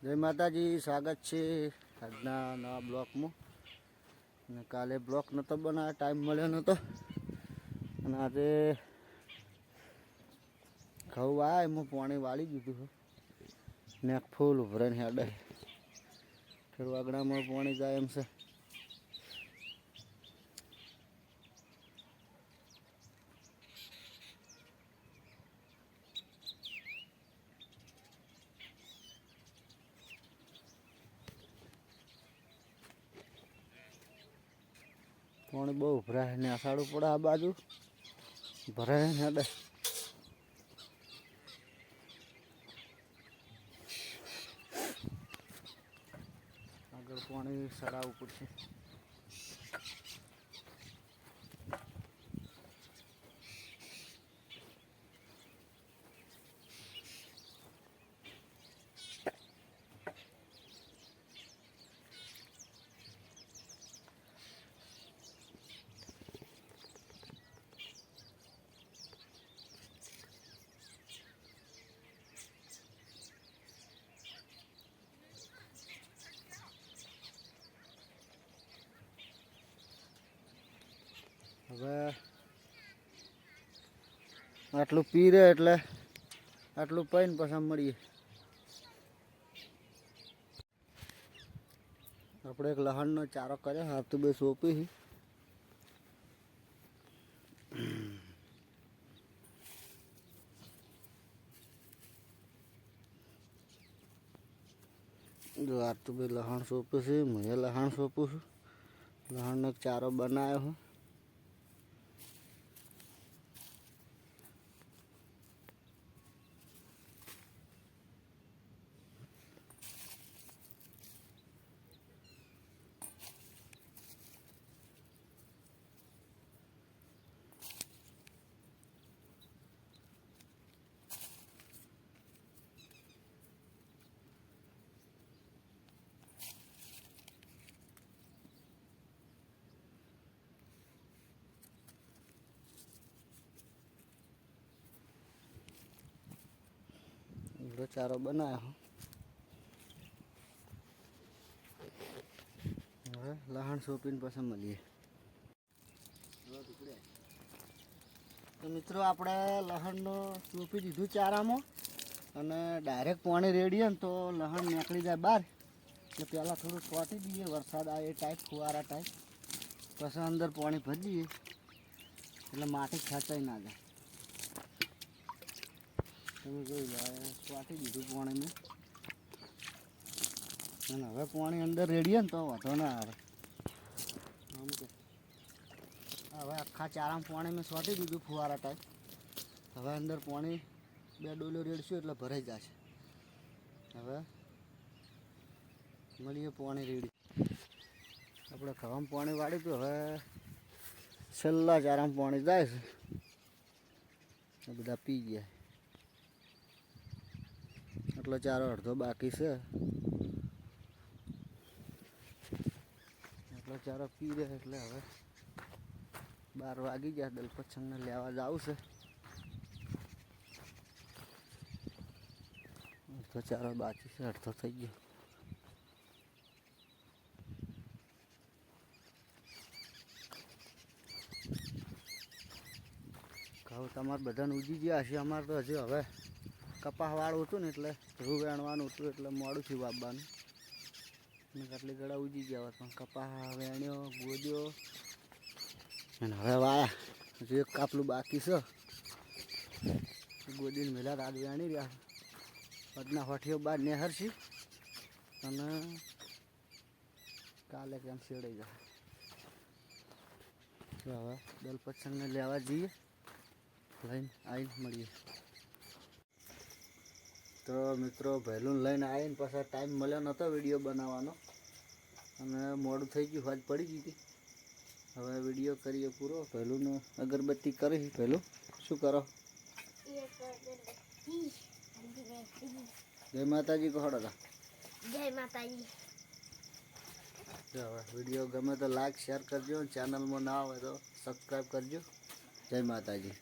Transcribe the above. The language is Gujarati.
જય માતાજી, સ્વાગત છે આજના નવા બ્લોકમાં. અને કાલે બ્લોક નહોતો બનાવ્યો, ટાઈમ મળ્યો નહોતો. અને આજે ઘઉં આવ્યા એમાં પાણી વાળી દીધું ને ફૂલ ભરાઈને હેડે ફેર વાગડામાં પાણી જાય એમ છે. પાણી બહુ ભરાય ને આસાડું પડે આ બાજુ ભરાય હેડે. આગળ પાણી સડાવવું પડશે. હવે આટલું પી રહે એટલે આટલું પીને પછી મળીએ. આપણે એક લહણનો ચારો કર્યો, હાથ તો બે સોંપી જો હાથ તો બે લહણ સોંપ્યું છે. મેં લહણ સોંપું છું, લહણનો ચારો બનાવ્યો હું. ચારો બનાવ્યો. હવે લહણ સોંપીને પછી મળીએ. તો મિત્રો આપણે લહણનો સોંપી દીધું ચારામાં અને ડાયરેક્ટ પાણી રેડીએ ને તો લહણ નીકળી જાય બહાર. એટલે પહેલાં થોડું સોટી દઈએ, વરસાદ આવે એ ટાઈપ, ફુવારા ટાઈપ. પછી અંદર પાણી ભરી દઈએ એટલે માટી ખેંચાઈ ના જાય. તમે જોઈ લો, સ્વાટી દીધું પાણી મેં. અને હવે પાણી અંદર રેડીએ ને તો વાંધો ના આવે. હવે આખા ચારામાં પાણી મેં સ્વાટી દીધું ફુવારા ટાઈપ. હવે અંદર પાણી બે ડોલો રેડશું એટલે ભરાઈ જશે. હવે મળીએ પાણી રેડી. આપણે ખાવામાં પાણી વાળ્યું હતું, હવે છેલ્લા ચારામાં પાણી જાય છે. બધા પી ગયા. એટલો ચારો અડધો બાકી છે. એટલો ચારો પી રહે એટલે હવે 12 વાગી ગયા. દલપતસંગને લેવા જવું છે. અડધો ચારો બાકી છે, અડધો થઈ ગયો. ઘઉં તમારે બધાને ઉજી ગયા હશે. અમારે તો હજી હવે કપાસ વાળું હતું ને એટલે રૂ વેણવાનું હતું એટલે મોડું થયું વાવવાનું. ને કેટલી ગળા ઉજી ગયા હોત પણ કપાસ વેણ્યો, ગોદ્યો અને હવે વાયા. હજુ એક કાપલું બાકી છે. ગોદીને મેલા રાત વેણી રહ્યા. પદના હોઠીઓ બાર નેહરશી અને કાલે કેમ શેડાઈ જાય. તો હવે દલપતસંગને લેવા જઈએ, લઈને આવીને મળીએ. તો મિત્રો પહેલું લઈને આવીને પાછા ટાઈમ મળ્યો નહોતો વિડીયો બનાવવાનો અને મોડું થઈ ગયું, હાથ પડી ગઈ હતી. હવે વિડીયો કરીએ પૂરો. પહેલું અગરબત્તી કરી. પહેલું શું કરો? જય માતાજી કહો દાદા. જય માતાજી. જો હવે વિડીયો ગમે તો લાઈક શેર કરજો. ચેનલમાં ના આવે તો સબસ્ક્રાઈબ કરજો. જય માતાજી.